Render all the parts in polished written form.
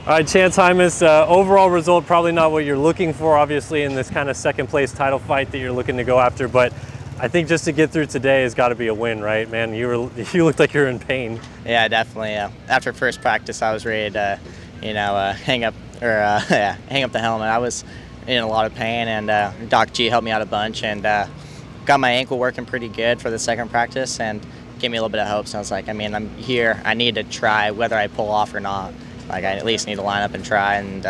All right, Chance Hymas, overall result probably not what you're looking for, obviously, in this kind of second place title fight that you're looking to go after, but I think just to get through today has got to be a win, right? Man, you looked like you were in pain. Yeah, definitely. After first practice, I was ready to, hang up the helmet. I was in a lot of pain, and Doc G helped me out a bunch, and got my ankle working pretty good for the second practice, and gave me a little bit of hope. So I was like, I mean, I'm here. I need to try whether I pull off or not. Like, I at least need to line up and try, and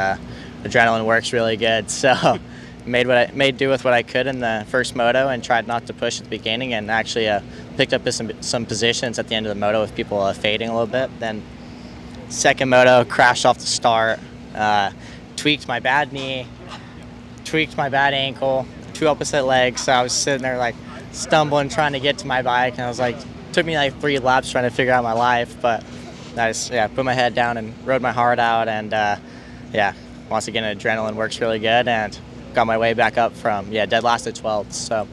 adrenaline works really good. So made do with what I could in the first moto and tried not to push at the beginning, and actually picked up some positions at the end of the moto with people fading a little bit. Then second moto, crashed off the start, tweaked my bad knee, tweaked my bad ankle, two opposite legs. So I was sitting there like stumbling, trying to get to my bike, and I was like, took me like 3 laps trying to figure out my life, but I just put my head down and rode my heart out, and once again adrenaline works really good, and got my way back up from dead last to 12th. So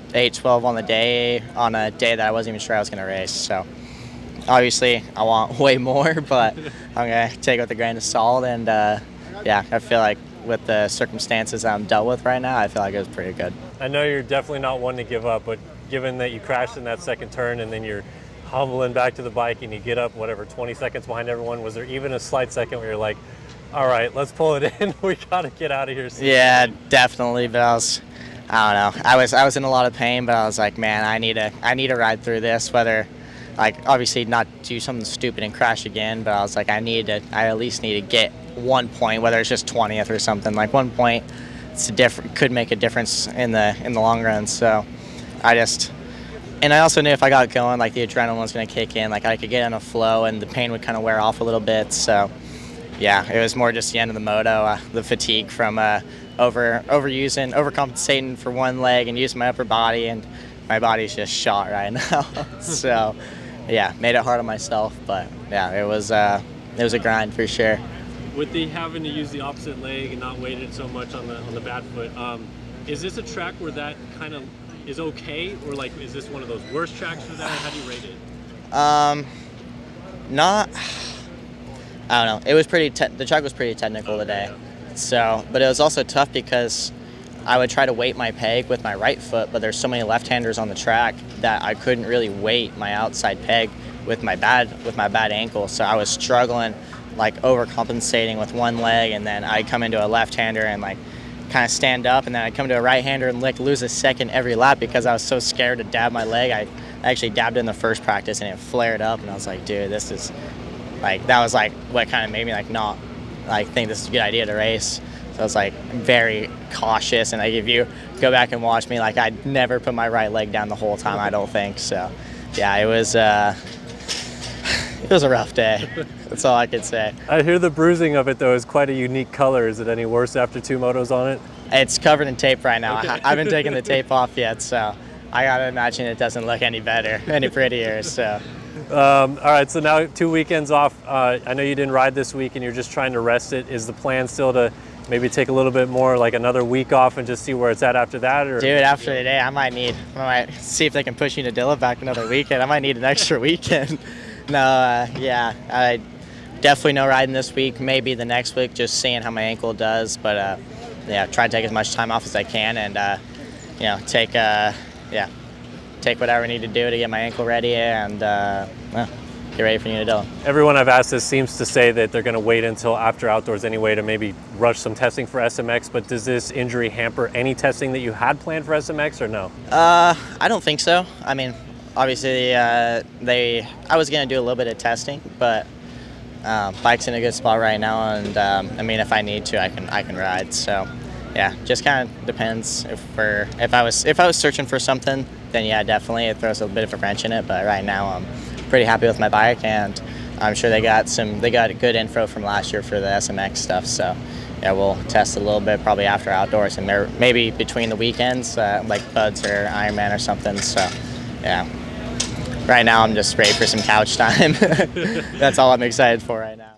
8-12 on a day that I wasn't even sure I was going to race. So obviously I want way more, but I'm going to take it with a grain of salt, and I feel like with the circumstances I'm dealt with right now, I feel like it was pretty good. I know you're definitely not one to give up, but given that you crashed in that second turn and then you're humbling back to the bike and you get up, 20 seconds behind everyone, was there even a slight second where you're like, all right, let's pull it in, we got to get out of here soon? Yeah, definitely, but I don't know. I was in a lot of pain, but I was like, man, I need to ride through this, whether, like, obviously not do something stupid and crash again, but I was like, I at least need to get 1 point, whether it's just 20th or something. Like, 1 point could make a difference in the long run. So and I also knew if I got going, like, the adrenaline was going to kick in, like I could get in a flow and the pain would kind of wear off a little bit. So yeah, it was more just the end of the moto, the fatigue from overcompensating for one leg and using my upper body, and my body's just shot right now. So yeah, made it hard on myself, but yeah, it was a grind for sure. With the having to use the opposite leg and not weighted so much on the bad foot, is this a track where that kind of is okay, or like is this one of those worst tracks for that? How do you rate it? I don't know. It was the track was pretty technical today. So, but it was also tough because I would try to weight my peg with my right foot, but there's so many left-handers on the track that I couldn't really weight my outside peg with my bad ankle. So I was struggling, like overcompensating with one leg, and then I'd come into a left-hander and like kind of stand up, and then I'd come to a right-hander and lose a second every lap because I was so scared to dab my leg. I actually dabbed in the first practice and it flared up, and I was like, dude, this is like, that was like what kind of made me like not like think this is a good idea to race. So I was like very cautious, and like if you go back and watch me, like I'd never put my right leg down the whole time, I don't think. So yeah, it was a rough day. That's all I could say. I hear the bruising of it though is quite a unique color. Is it any worse after 2 motos on it? It's covered in tape right now. Okay. I haven't taken the tape off yet, so I gotta imagine it doesn't look any better, any prettier. So. All right, so now 2 weekends off. I know you didn't ride this week and you're just trying to rest it. Is the plan still to maybe take a little bit more, like another week off, and just see where it's at after that? Or? Dude, after today, I might see if they can push Unadilla back another weekend. I might need an extra weekend. No, I definitely no riding this week. Maybe the next week, just seeing how my ankle does. But try to take as much time off as I can, and take whatever I need to do to get my ankle ready, and get ready for Unadilla. Everyone I've asked this seems to say that they're going to wait until after outdoors anyway to maybe rush some testing for SMX, but does this injury hamper any testing that you had planned for SMX, or no? I don't think so. I mean, obviously I was going to do a little bit of testing, but bike's in a good spot right now, and I mean, if I need to, I can ride. So yeah, just kind of depends. If I was searching for something, then yeah, definitely it throws a bit of a wrench in it. But right now I'm pretty happy with my bike, and I'm sure they got good info from last year for the SMX stuff. So yeah, we'll test a little bit probably after outdoors, and maybe between the weekends, like Buds or Ironman or something. So yeah, right now I'm just ready for some couch time. That's all I'm excited for right now.